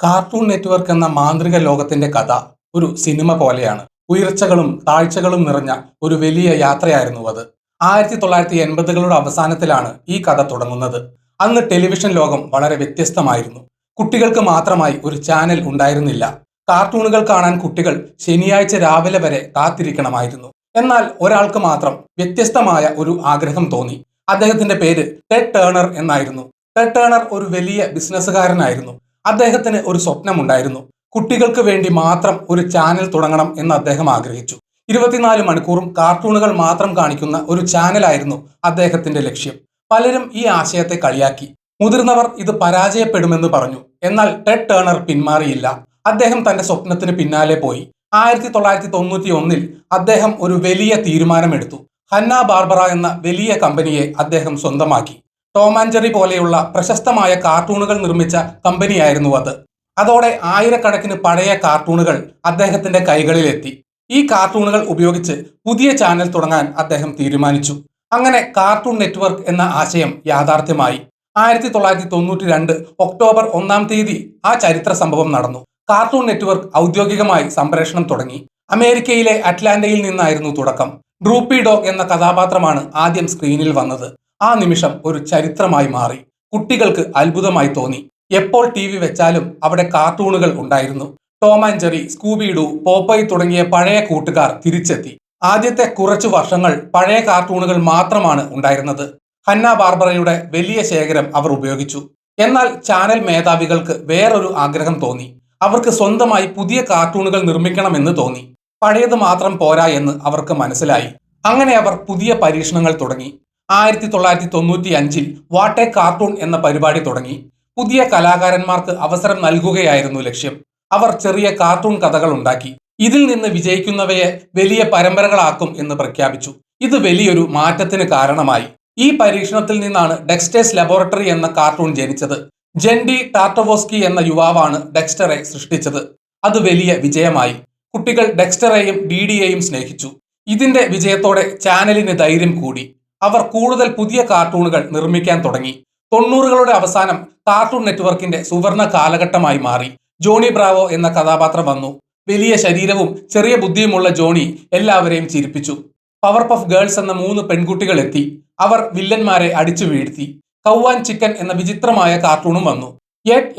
Cartoon network എന്ന മാന്ത്രിക ലോകത്തിന്റെ കഥ ഒരു സിനിമ പോലെയാണ്. ഉയർച്ചകളും താഴ്ചകളും നിറഞ്ഞ ഒരു വലിയ യാത്രയായിരുന്നു അത്. 1980കളുടെ അവസാനത്തിലാണ് ഈ കഥ തുടങ്ങുന്നത്. അന്ന് ടെലിവിഷൻ ലോകം വളരെ വ്യത്യസ്തമായിരുന്നു. കുട്ടികൾക്ക് മാത്രമായി ഒരു ചാനൽ ഉണ്ടായിരുന്നില്ല. കാർട്ടൂണുകൾ കാണാൻ കുട്ടികൾ ശനിയാഴ്ച രാവിലെ വരെ കാത്തിരിക്കണമായിരുന്നു. എന്നാൽ ഒരാൾക്ക് മാത്രം വ്യത്യസ്തമായ ഒരു ആഗ്രഹം തോന്നി. അദ്ദേഹത്തിന്റെ പേര് ടെഡ് ടേണർ എന്നായിരുന്നു. ടെഡ് ടേണർ ഒരു വലിയ ബിസിനസ്സുകാരനായിരുന്നു. അദ്ദേഹത്തിന് ഒരു സ്വപ്നമുണ്ടായിരുന്നു. കുട്ടികൾക്ക് വേണ്ടി മാത്രം ഒരു ചാനൽ തുടങ്ങണം എന്ന് അദ്ദേഹം ആഗ്രഹിച്ചു. 24 മണിക്കൂറും കാർട്ടൂണുകൾ മാത്രം കാണിക്കുന്ന ഒരു ചാനലായിരുന്നു അദ്ദേഹത്തിന്റെ ലക്ഷ്യം. പലരും ഈ ആശയത്തെ കളിയാക്കി. മുതിർന്നവർ ഇത് പരാജയപ്പെടുമെന്ന് പറഞ്ഞു. എന്നാൽ ടെഡ് ടേണർ പിന്മാറിയില്ല. അദ്ദേഹം തന്റെ സ്വപ്നത്തിന് പിന്നാലെ പോയി. 1991 അദ്ദേഹം ഒരു വലിയ തീരുമാനമെടുത്തു. ഹന്ന ബാർബറ എന്ന വലിയ കമ്പനിയെ അദ്ദേഹം സ്വന്തമാക്കി. ടോം ആൻഡ് ജെറി പോലെയുള്ള പ്രശസ്തമായ കാർട്ടൂണുകൾ നിർമ്മിച്ച കമ്പനിയായിരുന്നു അത്. അതോടെ ആയിരക്കണക്കിന് പഴയ കാർട്ടൂണുകൾ അദ്ദേഹത്തിന്റെ കൈകളിലെത്തി. ഈ കാർട്ടൂണുകൾ ഉപയോഗിച്ച് പുതിയ ചാനൽ തുടങ്ങാൻ അദ്ദേഹം തീരുമാനിച്ചു. അങ്ങനെ കാർട്ടൂൺ നെറ്റ്വർക്ക് എന്ന ആശയം യാഥാർത്ഥ്യമായി. 1992 ഒക്ടോബർ 1 ആ ചരിത്ര സംഭവം നടന്നു. കാർട്ടൂൺ നെറ്റ്വർക്ക് ഔദ്യോഗികമായി സംപ്രേഷണം തുടങ്ങി. അമേരിക്കയിലെ അറ്റ്ലാന്റയിൽ നിന്നായിരുന്നു തുടക്കം. ഡ്രൂപ്പി ഡോഗ് എന്ന കഥാപാത്രമാണ് ആദ്യം സ്ക്രീനിൽ വന്നത്. ആ നിമിഷം ഒരു ചരിത്രമായി മാറി. കുട്ടികൾക്ക് അത്ഭുതമായി തോന്നി. എപ്പോൾ ടി വി വെച്ചാലും അവിടെ കാർട്ടൂണുകൾ ഉണ്ടായിരുന്നു. Tom and Jerry, Scooby Doo, Popeye തുടങ്ങിയ പഴയ കൂട്ടുകാർ തിരിച്ചെത്തി. ആദ്യത്തെ കുറച്ചു വർഷങ്ങൾ പഴയ കാർട്ടൂണുകൾ മാത്രമാണ് ഉണ്ടായിരുന്നത്. ഹന്ന ബാർബറയുടെ വലിയ ശേഖരം അവർ ഉപയോഗിച്ചു. എന്നാൽ ചാനൽ മേധാവികൾക്ക് വേറൊരു ആഗ്രഹം തോന്നി. അവർക്ക് സ്വന്തമായി പുതിയ കാർട്ടൂണുകൾ നിർമ്മിക്കണമെന്ന് തോന്നി. പഴയത് മാത്രം പോരാ എന്ന് അവർക്ക് മനസ്സിലായി. അങ്ങനെ അവർ പുതിയ പരീക്ഷണങ്ങൾ തുടങ്ങി. 1995 വാട്ട് എ കാർട്ടൂൺ എന്ന പരിപാടി തുടങ്ങി. പുതിയ കലാകാരന്മാർക്ക് അവസരം നൽകുകയായിരുന്നു ലക്ഷ്യം. അവർ ചെറിയ കാർട്ടൂൺ കഥകൾ ഉണ്ടാക്കി. ഇതിൽ നിന്ന് വിജയിക്കുന്നവയെ വലിയ പരമ്പരകളാക്കും എന്ന് പ്രഖ്യാപിച്ചു. ഇത് വലിയൊരു മാറ്റത്തിന് കാരണമായി. ഈ പരീക്ഷണത്തിൽ നിന്നാണ് ഡെക്സ്റ്റേഴ്സ് ലബോറട്ടറി എന്ന കാർട്ടൂൺ ജനിച്ചത്. ജെൻഡി ടാർട്ടവോസ്കി എന്ന യുവാവാണ് ഡെക്സ്റ്ററെ സൃഷ്ടിച്ചത്. അത് വലിയ വിജയമായി. കുട്ടികൾ ഡെക്സ്റ്ററെയും ഡിഡിയെയും സ്നേഹിച്ചു. ഇതിന്റെ വിജയത്തോടെ ചാനലിന് ധൈര്യം കൂടി. അവർ കൂടുതൽ പുതിയ കാർട്ടൂണുകൾ നിർമ്മിക്കാൻ തുടങ്ങി. 90കളുടെ അവസാനം കാർട്ടൂൺ നെറ്റ്വർക്കിന്റെ സുവർണ കാലഘട്ടമായി മാറി. ജോണി ബ്രാവോ എന്ന കഥാപാത്രം വന്നു. വലിയ ശരീരവും ചെറിയ ബുദ്ധിയുമുള്ള ജോണി എല്ലാവരെയും ചിരിപ്പിച്ചു. പവർ പഫ് ഗേൾസ് എന്ന 3 പെൺകുട്ടികൾ എത്തി. അവർ വില്ലന്മാരെ അടിച്ചു വീഴ്ത്തി. കൗവാൻ ചിക്കൻ എന്ന വിചിത്രമായ കാർട്ടൂണും വന്നു.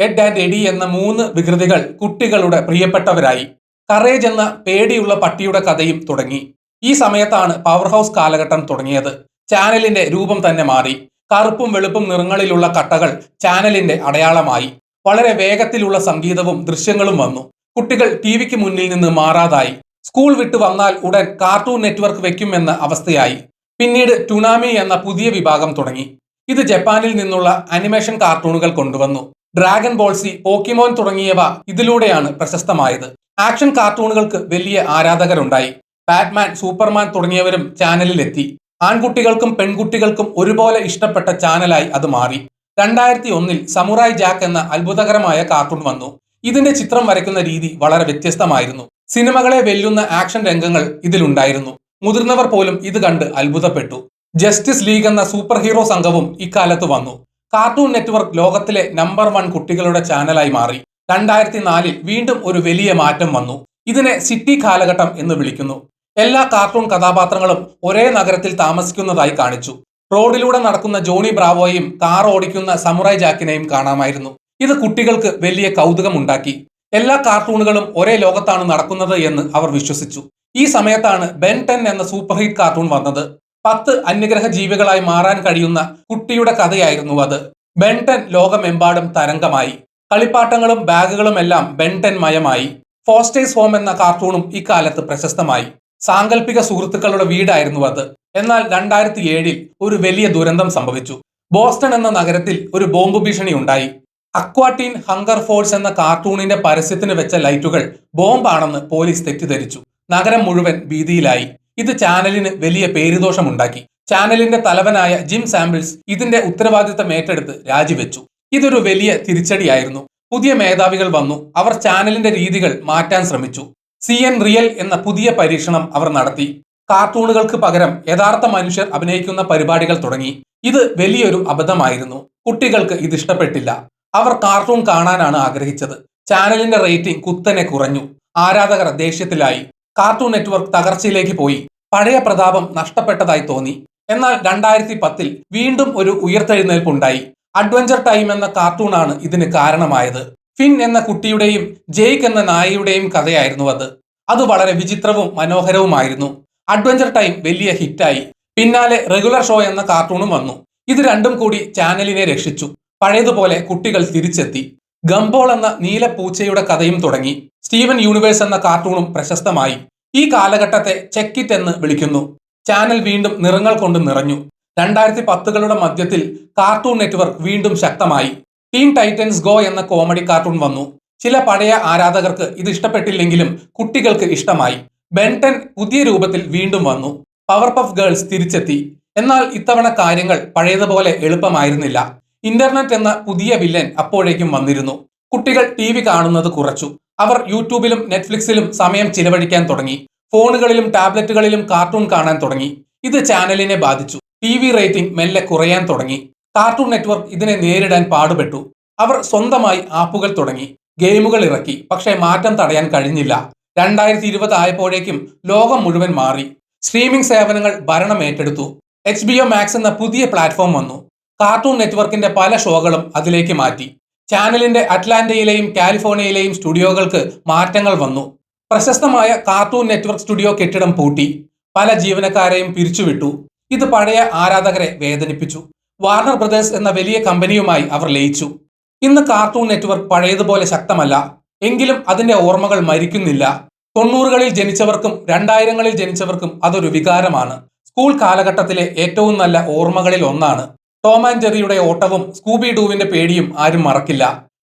എഡ് ആൻഡ് എഡി എന്ന 3 വികൃതികൾ കുട്ടികളുടെ പ്രിയപ്പെട്ടവരായി. കറേജ് എന്ന പേടിയുള്ള പട്ടിയുടെ കഥയും തുടങ്ങി. ഈ സമയത്താണ് പവർ ഹൗസ് കാലഘട്ടം തുടങ്ങിയത്. ചാനലിന്റെ രൂപം തന്നെ മാറി. കറുപ്പും വെളുപ്പും നിറങ്ങളിലുള്ള കട്ടകൾ ചാനലിന്റെ അടയാളമായി. വളരെ വേഗത്തിലുള്ള സംഗീതവും ദൃശ്യങ്ങളും വന്നു. കുട്ടികൾ ടി വിക്ക് മുന്നിൽ നിന്ന് മാറാതായി. സ്കൂൾ വിട്ടു വന്നാൽ ഉടൻ കാർട്ടൂൺ നെറ്റ്വർക്ക് വെക്കുമെന്ന അവസ്ഥയായി. പിന്നീട് ടുണാമി എന്ന പുതിയ വിഭാഗം തുടങ്ങി. ഇത് ജപ്പാനിൽ നിന്നുള്ള അനിമേഷൻ കാർട്ടൂണുകൾ കൊണ്ടുവന്നു. ഡ്രാഗൺ ബോൾസി, പോക്കിമോൻ തുടങ്ങിയവ ഇതിലൂടെയാണ് പ്രശസ്തമായത്. ആക്ഷൻ കാർട്ടൂണുകൾക്ക് വലിയ ആരാധകരുണ്ടായി. ബാറ്റ്മാൻ, സൂപ്പർമാൻ തുടങ്ങിയവരും ചാനലിലെത്തി. ആൺകുട്ടികൾക്കും പെൺകുട്ടികൾക്കും ഒരുപോലെ ഇഷ്ടപ്പെട്ട ചാനലായി അത് മാറി. 2001 സമുറായ് ജാക്ക് എന്ന അത്ഭുതകരമായ കാർട്ടൂൺ വന്നു. ഇതിന്റെ ചിത്രം വരയ്ക്കുന്ന രീതി വളരെ വ്യത്യസ്തമായിരുന്നു. സിനിമകളെ വെല്ലുന്ന ആക്ഷൻ രംഗങ്ങൾ ഇതിലുണ്ടായിരുന്നു. മുതിർന്നവർ പോലും ഇത് കണ്ട് അത്ഭുതപ്പെട്ടു. ജസ്റ്റിസ് ലീഗ് എന്ന സൂപ്പർ ഹീറോ സംഘവും ഇക്കാലത്ത് വന്നു. കാർട്ടൂൺ നെറ്റ്വർക്ക് ലോകത്തിലെ നമ്പർ 1 കുട്ടികളുടെ ചാനലായി മാറി. 2004 വീണ്ടും ഒരു വലിയ മാറ്റം വന്നു. ഇതിനെ സിറ്റി കാലഘട്ടം എന്ന് വിളിക്കുന്നു. എല്ലാ കാർട്ടൂൺ കഥാപാത്രങ്ങളും ഒരേ നഗരത്തിൽ താമസിക്കുന്നതായി കാണിച്ചു. റോഡിലൂടെ നടക്കുന്ന ജോണി ബ്രാവോയും കാർ ഓടിക്കുന്ന സമുറായ് ജാക്കിനെയും കാണാമായിരുന്നു. ഇത് കുട്ടികൾക്ക് വലിയ കൗതുകമുണ്ടാക്കി. എല്ലാ കാർട്ടൂണുകളും ഒരേ ലോകത്താണ് നടക്കുന്നത് എന്ന് അവർ വിശ്വസിച്ചു. ഈ സമയത്താണ് ബെൻ 10 എന്ന സൂപ്പർ ഹിറ്റ് കാർട്ടൂൺ വന്നത്. 10 അന്യഗ്രഹ ജീവികളായി മാറാൻ കഴിയുന്ന കുട്ടിയുടെ കഥയായിരുന്നു അത്. ബെൻ 10 ലോകമെമ്പാടും തരംഗമായി. കളിപ്പാട്ടങ്ങളും ബാഗുകളും എല്ലാം ബെൻ 10 മയമായി. ഫോസ്റ്റേഴ്സ് ഹോം എന്ന കാർട്ടൂണും ഇക്കാലത്ത് പ്രശസ്തമായി. സാങ്കല്പിക സുഹൃത്തുക്കളുടെ വീടായിരുന്നു അത്. എന്നാൽ 2007 ഒരു വലിയ ദുരന്തം സംഭവിച്ചു. ബോസ്റ്റൺ എന്ന നഗരത്തിൽ ഒരു ബോംബ് ഭീഷണി ഉണ്ടായി. അക്വാടീൻ ഹങ്കർ ഫോഴ്സ് എന്ന കാർട്ടൂണിന്റെ പരസ്യത്തിന് വെച്ച ലൈറ്റുകൾ ബോംബാണെന്ന് പോലീസ് തെറ്റിദ്ധരിച്ചു. നഗരം മുഴുവൻ ഭീതിയിലായി. ഇത് ചാനലിന് വലിയ പേരുദോഷമുണ്ടാക്കി. ചാനലിന്റെ തലവനായ ജിം സാമ്പിൾസ് ഇതിന്റെ ഉത്തരവാദിത്തം ഏറ്റെടുത്ത് രാജിവെച്ചു. ഇതൊരു വലിയ തിരിച്ചടിയായിരുന്നു. പുതിയ മേധാവികൾ വന്നു. അവർ ചാനലിന്റെ രീതികൾ മാറ്റാൻ ശ്രമിച്ചു. CN റിയൽ എന്ന പുതിയ പരീക്ഷണം അവർ നടത്തി. കാർട്ടൂണുകൾക്ക് പകരം യഥാർത്ഥ മനുഷ്യർ അഭിനയിക്കുന്ന പരിപാടികൾ തുടങ്ങി. ഇത് വലിയൊരു അബദ്ധമായിരുന്നു. കുട്ടികൾക്ക് ഇത് ഇഷ്ടപ്പെട്ടില്ല. അവർ കാർട്ടൂൺ കാണാനാണ് ആഗ്രഹിച്ചത്. ചാനലിന്റെ റേറ്റിംഗ് കുത്തനെ കുറഞ്ഞു. ആരാധകർ ദേഷ്യത്തിലായി. കാർട്ടൂൺ നെറ്റ്വർക്ക് തകർച്ചയിലേക്ക് പോയി. പഴയ പ്രതാപം നഷ്ടപ്പെട്ടതായി തോന്നി. എന്നാൽ 2010 വീണ്ടും ഒരു ഉയർത്തെഴുന്നേൽപ്പുണ്ടായി. അഡ്വഞ്ചർ ടൈം എന്ന കാർട്ടൂണാണ് ഇതിന് കാരണമായത്. ഫിൻ എന്ന കുട്ടിയുടെയും ജെയ്ക്ക് എന്ന നായയുടെയും കഥയായിരുന്നു അത്. അത് വളരെ വിചിത്രവും മനോഹരവുമായിരുന്നു. അഡ്വഞ്ചർ ടൈം വലിയ ഹിറ്റായി. പിന്നാലെ റെഗുലർ ഷോ എന്ന കാർട്ടൂണും വന്നു. ഇത് രണ്ടും കൂടി ചാനലിനെ രക്ഷിച്ചു. പഴയതുപോലെ കുട്ടികൾ തിരിച്ചെത്തി. ഗംബോൾ എന്ന നീല പൂച്ചയുടെ കഥയും തുടങ്ങി. സ്റ്റീവൻ യൂണിവേഴ്സ് എന്ന കാർട്ടൂണും പ്രശസ്തമായി. ഈ കാലഘട്ടത്തെ ചെക്കിറ്റ് എന്ന് വിളിക്കുന്നു. ചാനൽ വീണ്ടും നിറങ്ങൾ കൊണ്ട് നിറഞ്ഞു. 2010കളുടെ മധ്യത്തിൽ കാർട്ടൂൺ നെറ്റ്വർക്ക് വീണ്ടും ശക്തമായി. ടീൻ ടൈറ്റൻസ് ഗോ എന്ന കോമഡി കാർട്ടൂൺ വന്നു. ചില പഴയ ആരാധകർക്ക് ഇത് ഇഷ്ടപ്പെട്ടില്ലെങ്കിലും കുട്ടികൾക്ക് ഇഷ്ടമായി. ബെൻടെൻ പുതിയ രൂപത്തിൽ വീണ്ടും വന്നു. പവർ പഫ് ഗേൾസ് തിരിച്ചെത്തി. എന്നാൽ ഇത്തവണ കാര്യങ്ങൾ പഴയതുപോലെ എളുപ്പമായിരുന്നില്ല. ഇന്റർനെറ്റ് എന്ന പുതിയ വില്ലൻ അപ്പോഴേക്കും വന്നിരുന്നു. കുട്ടികൾ TV കാണുന്നത് കുറച്ചു. അവർ യൂട്യൂബിലും നെറ്റ്ഫ്ലിക്സിലും സമയം ചിലവഴിക്കാൻ തുടങ്ങി. ഫോണുകളിലും ടാബ്ലറ്റുകളിലും കാർട്ടൂൺ കാണാൻ തുടങ്ങി. ഇത് ചാനലിനെ ബാധിച്ചു. TV റേറ്റിംഗ് മെല്ലെ കുറയാൻ തുടങ്ങി. കാർട്ടൂൺ നെറ്റ്വർക്ക് ഇതിനെ നേരിടാൻ പാടുപെട്ടു. അവർ സ്വന്തമായി ആപ്പുകൾ തുടങ്ങി, ഗെയിമുകൾ ഇറക്കി. പക്ഷേ മാറ്റം തടയാൻ കഴിഞ്ഞില്ല. 2020 ആയപ്പോഴേക്കും ലോകം മുഴുവൻ മാറി. സ്ട്രീമിംഗ് സേവനങ്ങൾ ഭരണം ഏറ്റെടുത്തു. HBO Max എന്ന പുതിയ പ്ലാറ്റ്ഫോം വന്നു. കാർട്ടൂൺ നെറ്റ്വർക്കിന്റെ പല ഷോകളും അതിലേക്ക് മാറ്റി. ചാനലിന്റെ അറ്റ്ലാന്റയിലെയും കാലിഫോർണിയയിലെയും സ്റ്റുഡിയോകൾക്ക് മാറ്റങ്ങൾ വന്നു. പ്രശസ്തമായ കാർട്ടൂൺ നെറ്റ്വർക്ക് സ്റ്റുഡിയോ കെട്ടിടം പൂട്ടി. പല ജീവനക്കാരെയും പിരിച്ചുവിട്ടു. ഇത് പഴയ ആരാധകരെ വേദനിപ്പിച്ചു. വാർണർ ബ്രദേഴ്സ് എന്ന വലിയ കമ്പനിയുമായി അവർ ലയിച്ചു. ഇന്ന് കാർട്ടൂൺ നെറ്റ്വർക്ക് പഴയതുപോലെ ശക്തമല്ല. എങ്കിലും അതിന്റെ ഓർമ്മകൾ മരിക്കുന്നില്ല. 90കളിൽ ജനിച്ചവർക്കും 2000കളിൽ ജനിച്ചവർക്കും അതൊരു വികാരമാണ്. സ്കൂൾ കാലഘട്ടത്തിലെ ഏറ്റവും നല്ല ഓർമ്മകളിൽ ഒന്നാണ്. ടോം ആൻഡ് ജെറിയുടെ ഓട്ടവും സ്കൂബി ഡൂവിന്റെ പേടിയും ആരും മറക്കില്ല.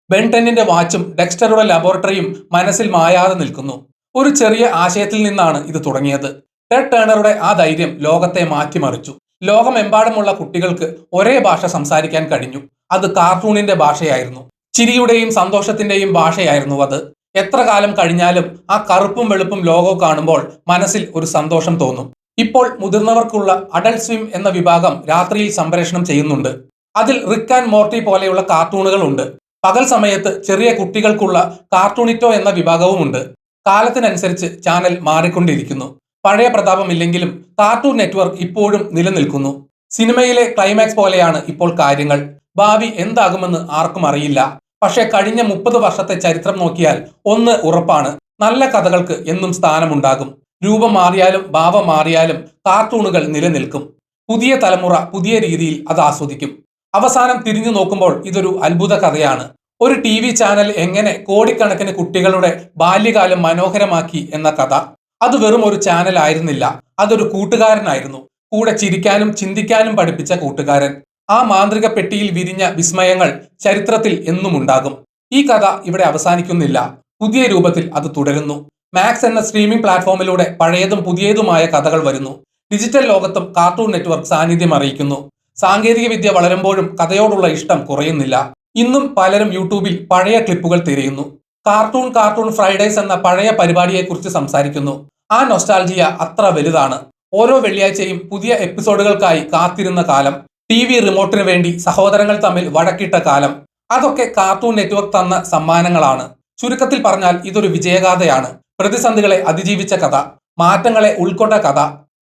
ബെൻടെന്നിന്റെ വാച്ചും ഡെക്സ്റ്ററുടെ ലബോറട്ടറിയും മനസ്സിൽ മായാതെ നിൽക്കുന്നു. ഒരു ചെറിയ ആശയത്തിൽ നിന്നാണ് ഇത് തുടങ്ങിയത്. ടെഡ് ടേണറുടെ ആ ധൈര്യം ലോകത്തെ മാറ്റിമറിച്ചു. ലോകമെമ്പാടുമുള്ള കുട്ടികൾക്ക് ഒരേ ഭാഷ സംസാരിക്കാൻ കഴിഞ്ഞു. അത് കാർട്ടൂണിന്റെ ഭാഷയായിരുന്നു. ചിരിയുടെയും സന്തോഷത്തിന്റെയും ഭാഷയായിരുന്നു അത്. എത്ര കാലം കഴിഞ്ഞാലും ആ കറുപ്പും വെളുപ്പും ലോഗോ കാണുമ്പോൾ മനസ്സിൽ ഒരു സന്തോഷം തോന്നും. ഇപ്പോൾ മുതിർന്നവർക്കുള്ള അഡൽട്ട് സ്വിം എന്ന വിഭാഗം രാത്രിയിൽ സംപ്രേഷണം ചെയ്യുന്നുണ്ട്. അതിൽ റിക്ക് ആൻഡ് മോർട്ടി പോലെയുള്ള കാർട്ടൂണുകൾ ഉണ്ട്. പകൽ സമയത്ത് ചെറിയ കുട്ടികൾക്കുള്ള കാർട്ടൂണിറ്റോ എന്ന വിഭാഗവുമുണ്ട്. കാലത്തിനനുസരിച്ച് ചാനൽ മാറിക്കൊണ്ടിരിക്കുന്നു. പഴയ പ്രതാപമില്ലെങ്കിലും കാർട്ടൂൺ നെറ്റ്വർക്ക് ഇപ്പോഴും നിലനിൽക്കുന്നു. സിനിമയിലെ ക്ലൈമാക്സ് പോലെയാണ് ഇപ്പോൾ കാര്യങ്ങൾ. ഭാവി എന്താകുമെന്ന് ആർക്കും അറിയില്ല. പക്ഷേ കഴിഞ്ഞ 30 വർഷത്തെ ചരിത്രം നോക്കിയാൽ ഒന്ന് ഉറപ്പാണ്: നല്ല കഥകൾക്ക് എന്നും സ്ഥാനമുണ്ടാകും. രൂപം മാറിയാലും ഭാവം മാറിയാലും കാർട്ടൂണുകൾ നിലനിൽക്കും. പുതിയ തലമുറ പുതിയ രീതിയിൽ അത് ആസ്വദിക്കും. അവസാനം തിരിഞ്ഞു നോക്കുമ്പോൾ ഇതൊരു അത്ഭുത കഥയാണ്. ഒരു TV ചാനൽ എങ്ങനെ കോടിക്കണക്കിന് കുട്ടികളുടെ ബാല്യകാലം മനോഹരമാക്കി എന്ന കഥ. അത് വെറും ഒരു ചാനൽ ആയിരുന്നില്ല, അതൊരു കൂട്ടുകാരനായിരുന്നു. കൂടെ ചിരിക്കാനും ചിന്തിക്കാനും പഠിപ്പിച്ച കൂട്ടുകാരൻ. ആ മാന്ത്രിക പെട്ടിയിൽ വിരിഞ്ഞ വിസ്മയങ്ങൾ ചരിത്രത്തിൽ എന്നും ഉണ്ടാകും. ഈ കഥ ഇവിടെ അവസാനിക്കുന്നില്ല. പുതിയ രൂപത്തിൽ അത് തുടരുന്നു. മാക്സ് എന്ന സ്ട്രീമിംഗ് പ്ലാറ്റ്ഫോമിലൂടെ പഴയതും പുതിയതുമായ കഥകൾ വരുന്നു. ഡിജിറ്റൽ ലോകത്തും കാർട്ടൂൺ നെറ്റ്വർക്ക് സാന്നിധ്യം അറിയിക്കുന്നു. സാങ്കേതിക വിദ്യ വളരുമ്പോഴും കഥയോടുള്ള ഇഷ്ടം കുറയുന്നില്ല. ഇന്നും പലരും യൂട്യൂബിൽ പഴയ ക്ലിപ്പുകൾ തിരയുന്നു. കാർട്ടൂൺ ഫ്രൈഡേസ് എന്ന പഴയ പരിപാടിയെക്കുറിച്ച് സംസാരിക്കുന്നു. ആ നൊസ്റ്റാൾജിയ അത്ര വലുതാണ്. ഓരോ വെള്ളിയാഴ്ചയും പുതിയ എപ്പിസോഡുകൾക്കായി കാത്തിരുന്ന കാലം. TV റിമോട്ടിന് വേണ്ടി സഹോദരങ്ങൾ തമ്മിൽ വഴക്കിട്ട കാലം. അതൊക്കെ കാർട്ടൂൺ നെറ്റ്വർക്ക് തന്ന സമ്മാനങ്ങളാണ്. ചുരുക്കത്തിൽ പറഞ്ഞാൽ ഇതൊരു വിജയഗാഥയാണ്. പ്രതിസന്ധികളെ അതിജീവിച്ച കഥ, മാറ്റങ്ങളെ ഉൾക്കൊണ്ട കഥ,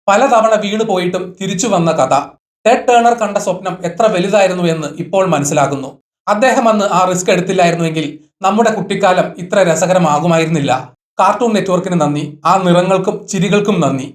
പലതവണ വീണു പോയിട്ടും തിരിച്ചു വന്ന കഥ. ടെഡ് ടേണർ കണ്ട സ്വപ്നം എത്ര വലുതായിരുന്നു എന്ന് ഇപ്പോൾ മനസ്സിലാകുന്നു. അദ്ദേഹം അന്ന് ആ റിസ്ക് എടുത്തില്ലായിരുന്നുവെങ്കിൽ നമ്മുടെ കുട്ടിക്കാലം ഇത്ര രസകരമാകുമായിരുന്നില്ല. കാർട്ടൂൺ നെറ്റ്വർക്കിന് നന്ദി. ആ നിറങ്ങൾക്കും ചിരികൾക്കും നന്ദി.